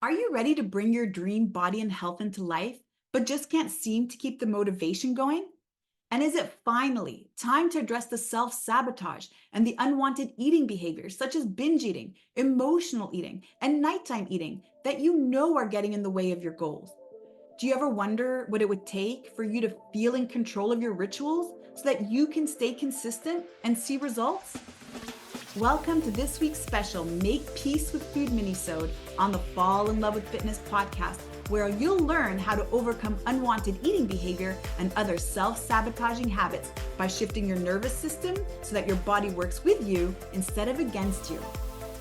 Are you ready to bring your dream body and health into life, but just can't seem to keep the motivation going? And is it finally time to address the self sabotage and the unwanted eating behaviors, such as binge eating, emotional eating, and nighttime eating, that you know are getting in the way of your goals? Do you ever wonder what it would take for you to feel in control of your rituals so that you can stay consistent and see results? Welcome to this week's special Make Peace with Food Minisode on the Fall in Love with Fitness podcast, where you'll learn how to overcome unwanted eating behavior and other self-sabotaging habits by shifting your nervous system so that your body works with you instead of against you.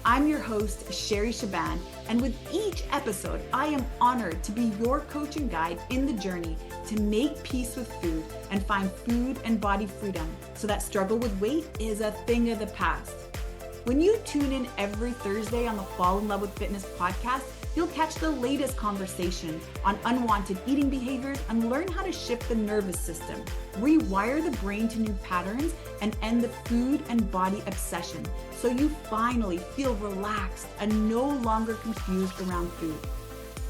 I'm your host, Sherry Shaban, and with each episode, I am honored to be your coach and guide in the journey to make peace with food and find food and body freedom so that struggle with weight is a thing of the past. When you tune in every Thursday on the Fall in Love with Fitness podcast, you'll catch the latest conversation on unwanted eating behaviors and learn how to shift the nervous system, rewire the brain to new patterns, and end the food and body obsession so you finally feel relaxed and no longer confused around food.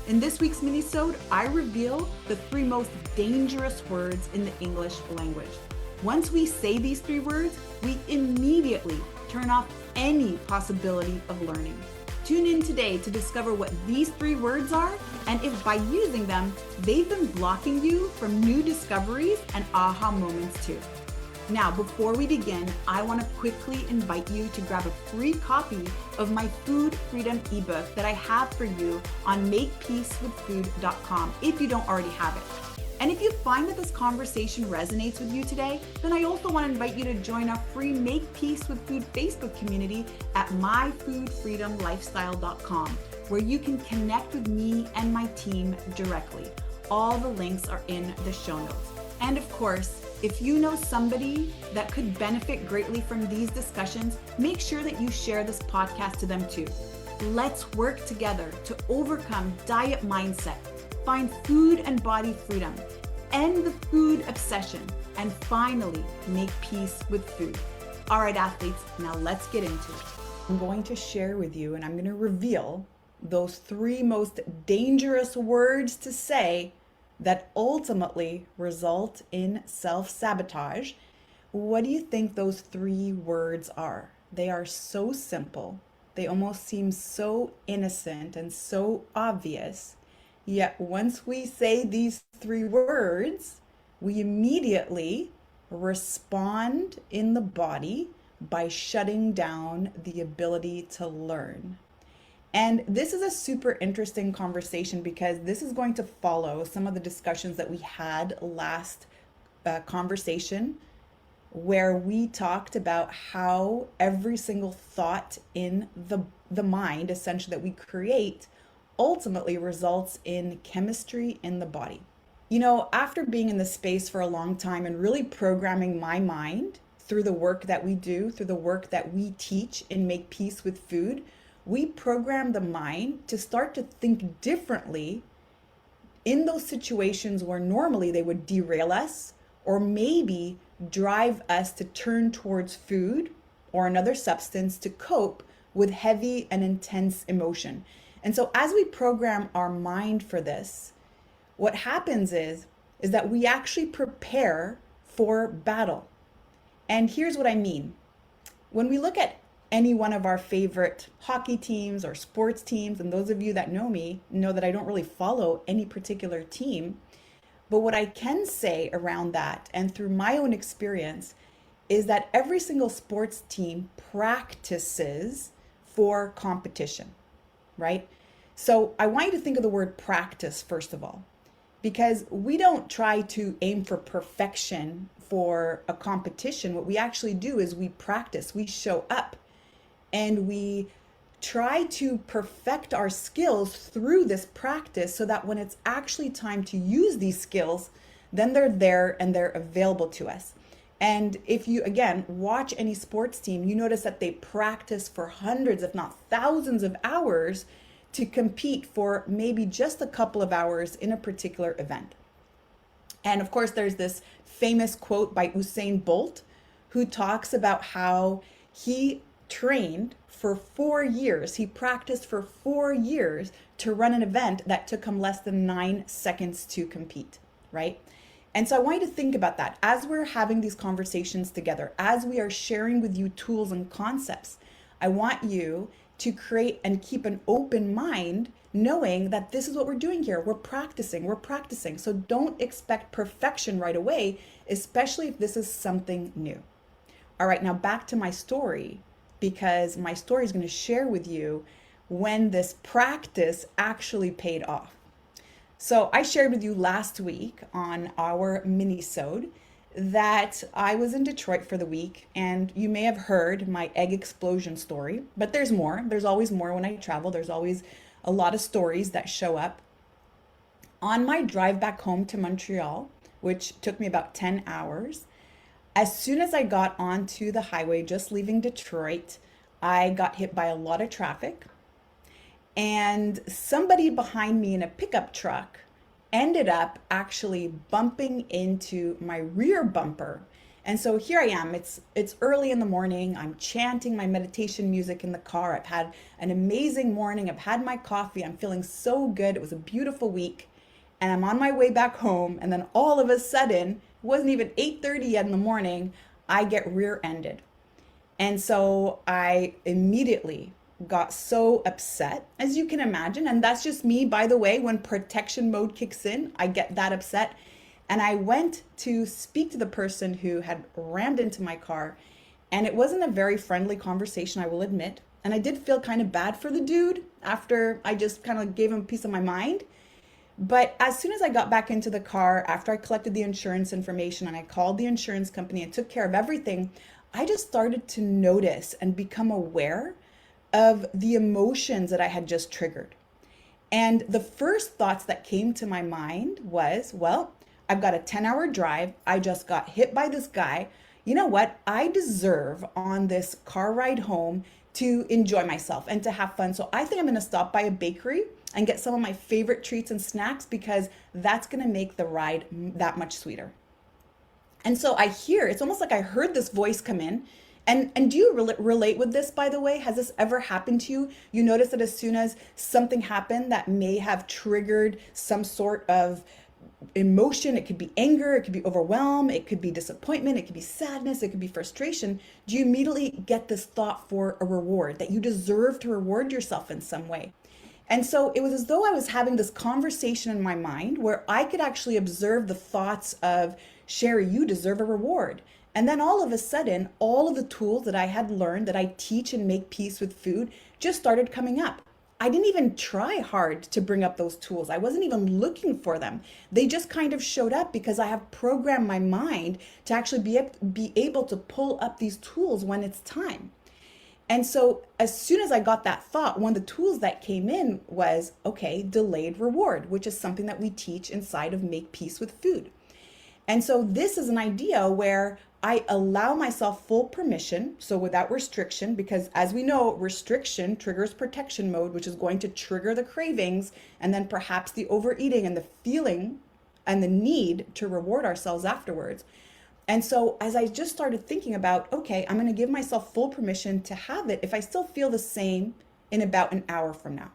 In this week's minisode, I reveal the 3 most dangerous words in the English language. Once we say these 3 words, we immediately turn off any possibility of learning. Tune in today to discover what these 3 words are and if by using them, they've been blocking you from new discoveries and aha moments too. Now, before we begin, I want to quickly invite you to grab a free copy of my Food Freedom ebook that I have for you on makepeacewithfood.com if you don't already have it. And if you find that this conversation resonates with you today, then I also want to invite you to join our free Make Peace with Food Facebook community at myfoodfreedomlifestyle.com, where you can connect with me and my team directly. All the links are in the show notes. And of course, if you know somebody that could benefit greatly from these discussions, make sure that you share this podcast to them too. Let's work together to overcome diet mindset, find food and body freedom, end the food obsession, and finally make peace with food. All right, athletes, now let's get into it. I'm going to share with you and I'm going to reveal those 3 most dangerous words to say that ultimately result in self-sabotage. What do you think those 3 words are? They are so simple. They almost seem so innocent and so obvious. Yet once we say these 3 words, we immediately respond in the body by shutting down the ability to learn. And this is a super interesting conversation because this is going to follow some of the discussions that we had last conversation, where we talked about how every single thought in the mind, essentially, that we create ultimately results in chemistry in the body. You know, after being in this space for a long time and really programming my mind through the work that we do, through the work that we teach in Make Peace with Food, we program the mind to start to think differently in those situations where normally they would derail us or maybe drive us to turn towards food or another substance to cope with heavy and intense emotion. And so as we program our mind for this, what happens is that we actually prepare for battle. And here's what I mean. When we look at any one of our favorite hockey teams or sports teams, and those of you that know me know that I don't really follow any particular team, but what I can say around that and through my own experience is that every single sports team practices for competition, right? So I want you to think of the word practice first of all, because we don't try to aim for perfection for a competition. What we actually do is we practice, we show up, and we try to perfect our skills through this practice so that when it's actually time to use these skills, then they're there and they're available to us. And if you, again, watch any sports team, you notice that they practice for hundreds, if not thousands of hours to compete for maybe just a couple of hours in a particular event. And of course, there's this famous quote by Usain Bolt, who talks about how he trained for 4 years. He practiced for 4 years to run an event that took him less than 9 seconds to compete, right? And so I want you to think about that as we're having these conversations together, as we are sharing with you tools and concepts. I want you to create and keep an open mind, knowing that this is what we're doing here. We're practicing. So don't expect perfection right away, especially if this is something new. All right, now back to my story, because my story is going to share with you when this practice actually paid off. So I shared with you last week on our Minisode that I was in Detroit for the week, and you may have heard my egg explosion story, but there's more. There's always more when I travel. There's always a lot of stories that show up. On my drive back home to Montreal, which took me about 10 hours, as soon as I got onto the highway, just leaving Detroit, I got hit by a lot of traffic. And somebody behind me in a pickup truck ended up actually bumping into my rear bumper. And so here I am, it's early in the morning. I'm chanting my meditation music in the car. I've had an amazing morning. I've had my coffee. I'm feeling so good. It was a beautiful week. And I'm on my way back home. And then all of a sudden, it wasn't even 8:30 yet in the morning, I get rear-ended. And so I immediately got so upset, as you can imagine. And that's just me, by the way. When protection mode kicks in, I get that upset. And I went to speak to the person who had rammed into my car. And it wasn't a very friendly conversation, I will admit. And I did feel kind of bad for the dude after I just kind of gave him a piece of my mind. But as soon as I got back into the car, after I collected the insurance information and I called the insurance company and took care of everything, I just started to notice and become aware of the emotions that I had just triggered. And the first thoughts that came to my mind was, well, I've got a 10-hour drive. I just got hit by this guy. You know what? I deserve on this car ride home to enjoy myself and to have fun. So I think I'm going to stop by a bakery and get some of my favorite treats and snacks, because that's going to make the ride that much sweeter. And so it's almost like I heard this voice come in. And do you relate with this, by the way? Has this ever happened to you? You notice that as soon as something happened that may have triggered some sort of emotion, it could be anger, it could be overwhelm, it could be disappointment, it could be sadness, it could be frustration. Do you immediately get this thought for a reward, that you deserve to reward yourself in some way? And so it was as though I was having this conversation in my mind where I could actually observe the thoughts of, Sherry, you deserve a reward. And then all of a sudden, all of the tools that I had learned that I teach and make peace with food just started coming up. I didn't even try hard to bring up those tools. I wasn't even looking for them. They just kind of showed up because I have programmed my mind to actually be able to pull up these tools when it's time. And so as soon as I got that thought, one of the tools that came in was, okay, delayed reward, which is something that we teach inside of Make Peace with Food. And so this is an idea where I allow myself full permission, so without restriction, because as we know, restriction triggers protection mode, which is going to trigger the cravings and then perhaps the overeating and the feeling and the need to reward ourselves afterwards. And so as I just started thinking about, okay, I'm going to give myself full permission to have it if I still feel the same in about an hour from now.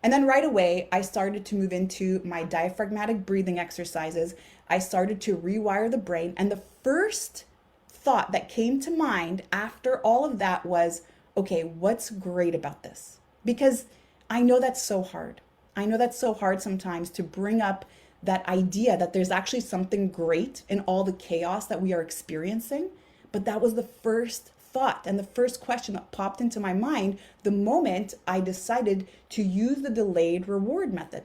And then right away, I started to move into my diaphragmatic breathing exercises. I started to rewire the brain. And the first thought that came to mind after all of that was, okay, what's great about this? Because I know that's so hard. I know that's so hard sometimes to bring up that idea that there's actually something great in all the chaos that we are experiencing. But that was the first thought and the first question that popped into my mind the moment I decided to use the delayed reward method.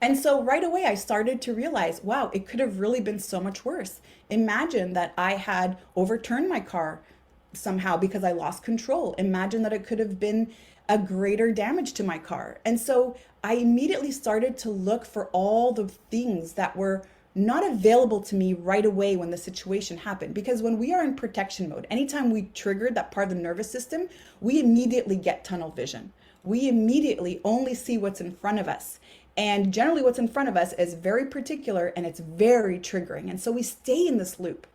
And so right away, I started to realize, wow, it could have really been so much worse. Imagine that I had overturned my car somehow because I lost control. Imagine that it could have been a greater damage to my car. And so I immediately started to look for all the things that were not available to me right away when the situation happened. Because when we are in protection mode, anytime we trigger that part of the nervous system, we immediately get tunnel vision. We immediately only see what's in front of us. And generally what's in front of us is very particular and it's very triggering. And so we stay in this loop.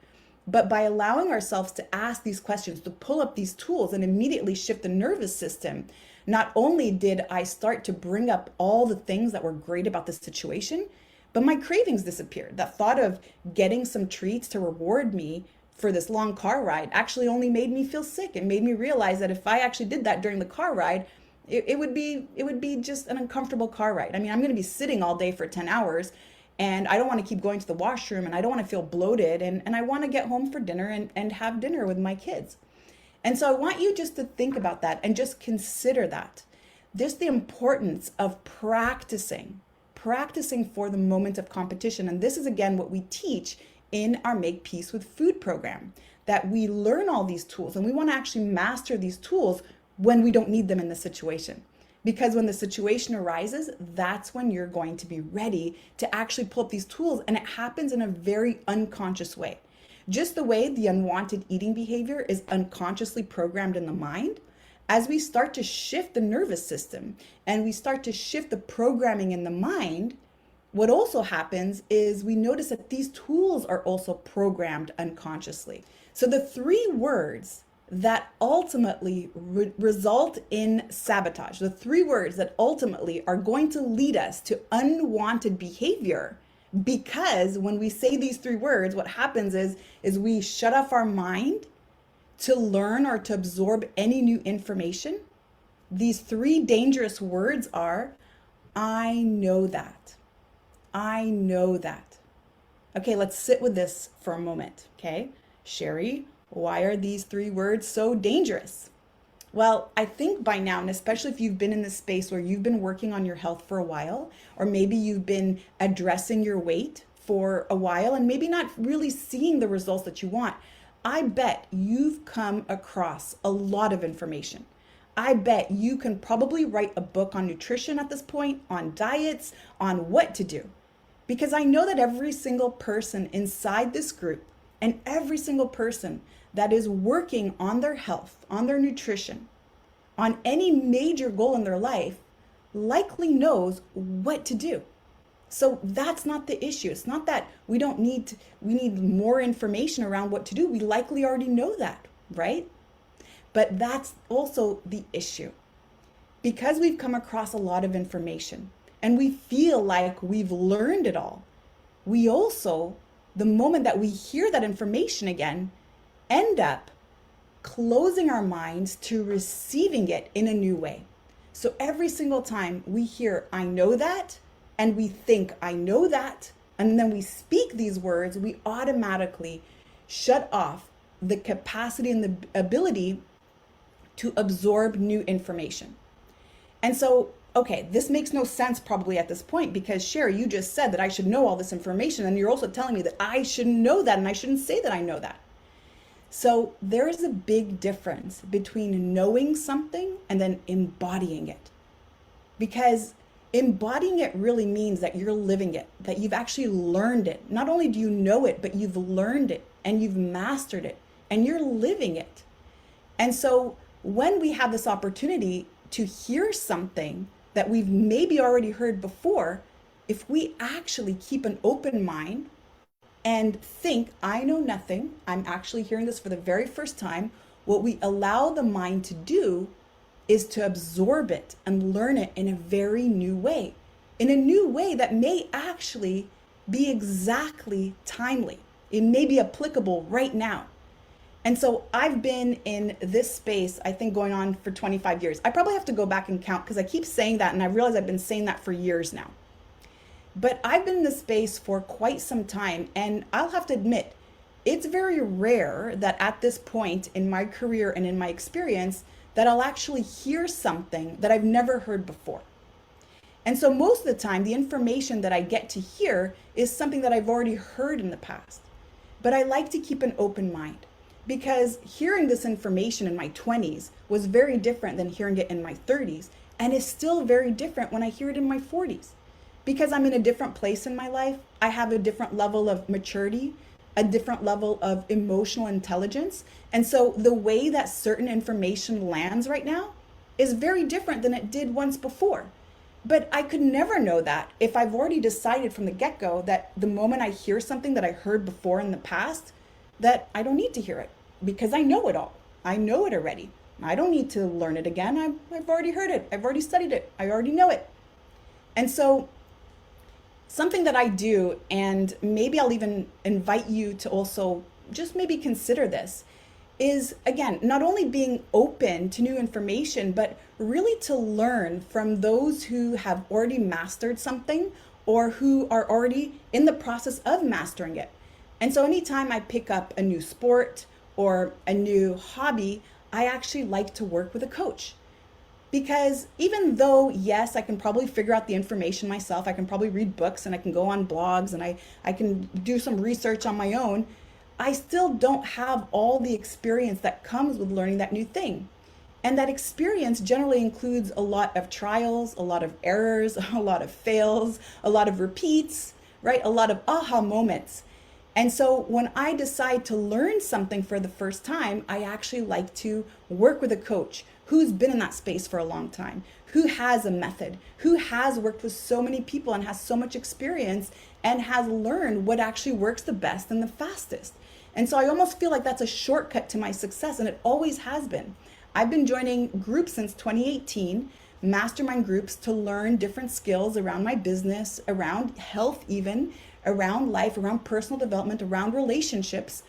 But by allowing ourselves to ask these questions, to pull up these tools and immediately shift the nervous system, not only did I start to bring up all the things that were great about the situation, but my cravings disappeared. That thought of getting some treats to reward me for this long car ride actually only made me feel sick. It made me realize that if I actually did that during the car ride, it would be just an uncomfortable car ride. I mean, I'm going to be sitting all day for 10 hours, and I don't want to keep going to the washroom, and I don't want to feel bloated, and I want to get home for dinner and have dinner with my kids. And so I want you just to think about that and just consider that. Just the importance of practicing for the moment of competition. And this is again what we teach in our Make Peace with Food program, that we learn all these tools and we want to actually master these tools when we don't need them in the situation. Because when the situation arises, that's when you're going to be ready to actually pull up these tools, and it happens in a very unconscious way. Just the way the unwanted eating behavior is unconsciously programmed in the mind, as we start to shift the nervous system and we start to shift the programming in the mind, what also happens is we notice that these tools are also programmed unconsciously. So the three words that ultimately result in sabotage, the three words that ultimately are going to lead us to unwanted behavior, because when we say these three words, what happens is we shut off our mind to learn or to absorb any new information. These three dangerous words are, I know that. I know that. Okay, let's sit with this for a moment, okay? Sherry, why are these three words so dangerous? Well, I think by now, and especially if you've been in this space where you've been working on your health for a while, or maybe you've been addressing your weight for a while and maybe not really seeing the results that you want, I bet you've come across a lot of information. I bet you can probably write a book on nutrition at this point, on diets, on what to do. Because I know that every single person inside this group and every single person that is working on their health, on their nutrition, on any major goal in their life, likely knows what to do. So that's not the issue. It's not that we need more information around what to do. We likely already know that, right? But that's also the issue. Because we've come across a lot of information and we feel like we've learned it all, we also, the moment that we hear that information again, end up closing our minds to receiving it in a new way. So every single time we hear, I know that, and we think, I know that, and then we speak these words, we automatically shut off the capacity and the ability to absorb new information. And so, okay, this makes no sense probably at this point, because Sherry, you just said that I should know all this information, and you're also telling me that I shouldn't know that, and I shouldn't say that I know that. So there is a big difference between knowing something and then embodying it. Because embodying it really means that you're living it, that you've actually learned it. Not only do you know it, but you've learned it and you've mastered it and you're living it. And so when we have this opportunity to hear something that we've maybe already heard before, if we actually keep an open mind and think, I know nothing, I'm actually hearing this for the very first time, what we allow the mind to do is to absorb it and learn it in a very new way, in a new way that may actually be exactly timely. It may be applicable right now. And so I've been in this space, I think going on for 25 years. I probably have to go back and count because I keep saying that and I realize I've been saying that for years now. But I've been in this space for quite some time, and I'll have to admit, it's very rare that at this point in my career and in my experience that I'll actually hear something that I've never heard before. And so most of the time, the information that I get to hear is something that I've already heard in the past. But I like to keep an open mind, because hearing this information in my 20s was very different than hearing it in my 30s, and is still very different when I hear it in my 40s. Because I'm in a different place in my life, I have a different level of maturity, a different level of emotional intelligence. And so the way that certain information lands right now is very different than it did once before. But I could never know that if I've already decided from the get-go that the moment I hear something that I heard before in the past, that I don't need to hear it because I know it all. I know it already. I don't need to learn it again. I've already heard it. I've already studied it. I already know it. And so, something that I do, and maybe I'll even invite you to also just maybe consider this, is again, not only being open to new information, but really to learn from those who have already mastered something or who are already in the process of mastering it. And so anytime I pick up a new sport or a new hobby, I actually like to work with a coach. Because even though, yes, I can probably figure out the information myself, I can probably read books and I can go on blogs and I can do some research on my own, I still don't have all the experience that comes with learning that new thing. And that experience generally includes a lot of trials, a lot of errors, a lot of fails, a lot of repeats, right? A lot of aha moments. And so when I decide to learn something for the first time, I actually like to work with a coach who's been in that space for a long time, who has a method, who has worked with so many people and has so much experience and has learned what actually works the best and the fastest. And so I almost feel like that's a shortcut to my success, and it always has been. I've been joining groups since 2018, mastermind groups, to learn different skills around my business, around health even, around life, around personal development, around relationships.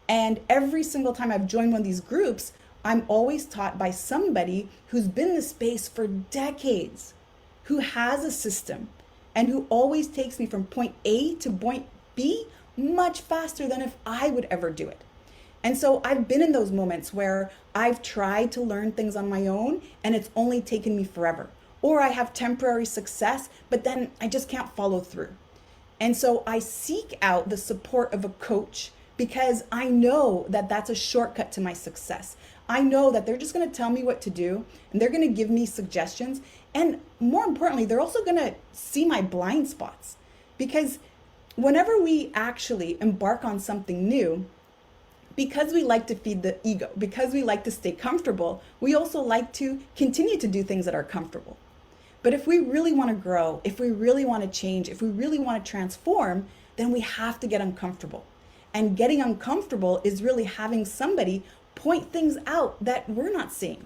And every single time I've joined one of these groups, I'm always taught by somebody who's been in the space for decades, who has a system, and who always takes me from point A to point B much faster than if I would ever do it. And so I've been in those moments where I've tried to learn things on my own and it's only taken me forever. Or I have temporary success, but then I just can't follow through. And so I seek out the support of a coach because I know that that's a shortcut to my success. I know that they're just going to tell me what to do and they're going to give me suggestions. And more importantly, they're also going to see my blind spots. Because whenever we actually embark on something new, because we like to feed the ego, because we like to stay comfortable, we also like to continue to do things that are comfortable. But if we really want to grow, if we really want to change, if we really want to transform, then we have to get uncomfortable. And getting uncomfortable is really having somebody point things out that we're not seeing,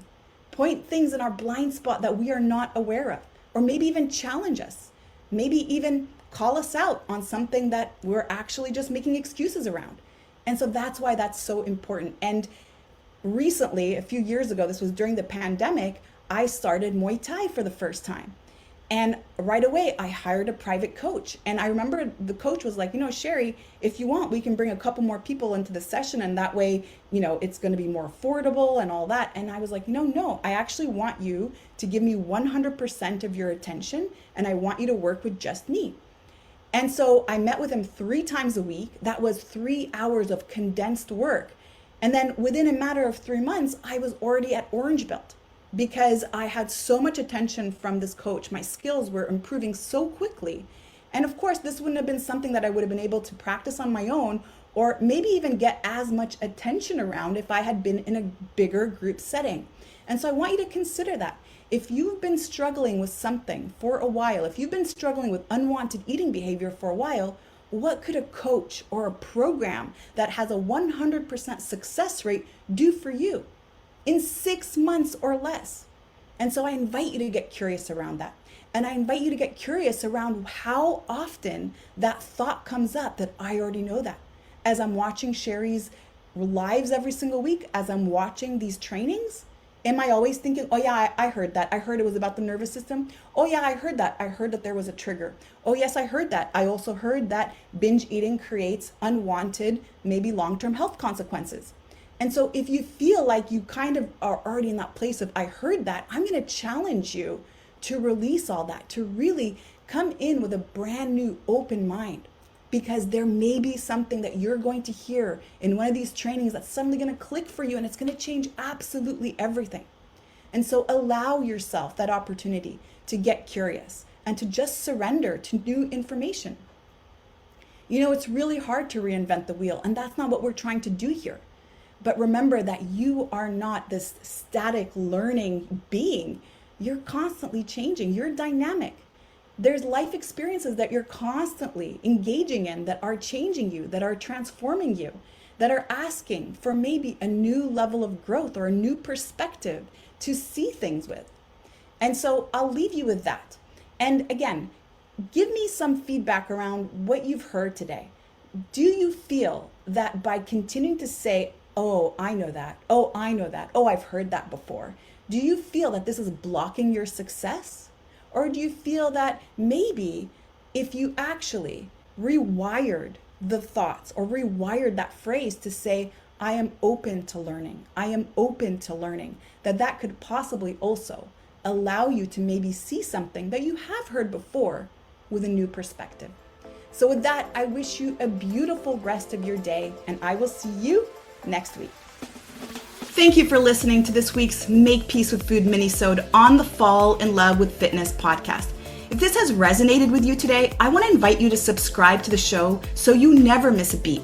point things in our blind spot that we are not aware of, or maybe even challenge us, maybe even call us out on something that we're actually just making excuses around. And so that's why that's so important. And recently, a few years ago, this was during the pandemic, I started Muay Thai for the first time. And right away, I hired a private coach. And I remember the coach was like, Sherry, if you want, we can bring a couple more people into the session. And that way, it's going to be more affordable and all that. And I was like, no, I actually want you to give me 100% of your attention. And I want you to work with just me. And so I met with him 3 times a week. That was 3 hours of condensed work. And then within a matter of 3 months, I was already at Orange Belt because I had so much attention from this coach. My skills were improving so quickly. And of course, this wouldn't have been something that I would have been able to practice on my own or maybe even get as much attention around if I had been in a bigger group setting. And so I want you to consider that. If you've been struggling with something for a while, if you've been struggling with unwanted eating behavior for a while, what could a coach or a program that has a 100% success rate do for you in 6 months or less? And so I invite you to get curious around that. And I invite you to get curious around how often that thought comes up that I already know that. As I'm watching Sherry's lives every single week, as I'm watching these trainings, am I always thinking, oh yeah, I heard that. I heard it was about the nervous system. Oh yeah, I heard that. I heard that there was a trigger. Oh yes, I heard that. I also heard that binge eating creates unwanted, maybe long-term health consequences. And so if you feel like you kind of are already in that place of, I heard that, I'm going to challenge you to release all that, to really come in with a brand new open mind. Because there may be something that you're going to hear in one of these trainings that's suddenly going to click for you and it's going to change absolutely everything. And so allow yourself that opportunity to get curious and to just surrender to new information. It's really hard to reinvent the wheel, and that's not what we're trying to do here. But remember that you are not this static learning being. You're constantly changing. You're dynamic. There's life experiences that you're constantly engaging in that are changing you, that are transforming you, that are asking for maybe a new level of growth or a new perspective to see things with. And so I'll leave you with that. And again, give me some feedback around what you've heard today. Do you feel that by continuing to say, oh, I know that, oh, I know that, oh, I've heard that before, do you feel that this is blocking your success? Or do you feel that maybe if you actually rewired the thoughts or rewired that phrase to say, I am open to learning, I am open to learning, that could possibly also allow you to maybe see something that you have heard before with a new perspective. So with that, I wish you a beautiful rest of your day, and I will see you next week. Thank you for listening to this week's Make Peace with Food Minisode on the Fall in Love with Fitness podcast. If this has resonated with you today, I want to invite you to subscribe to the show so you never miss a beat.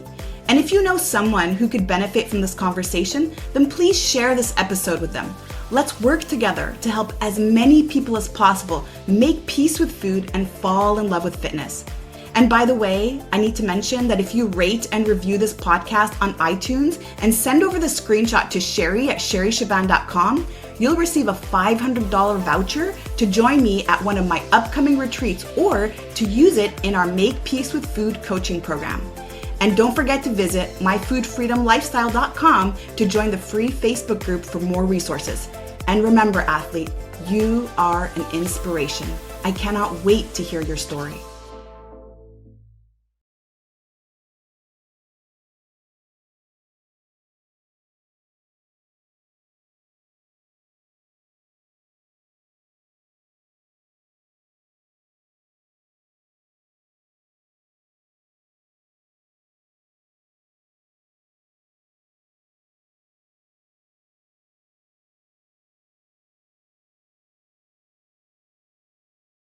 And if you know someone who could benefit from this conversation, then please share this episode with them. Let's work together to help as many people as possible make peace with food and fall in love with fitness. And by the way, I need to mention that if you rate and review this podcast on iTunes and send over the screenshot to Sherry at sherryshaban.com, you'll receive a $500 voucher to join me at one of my upcoming retreats or to use it in our Make Peace with Food coaching program. And don't forget to visit myfoodfreedomlifestyle.com to join the free Facebook group for more resources. And remember, athlete, you are an inspiration. I cannot wait to hear your story.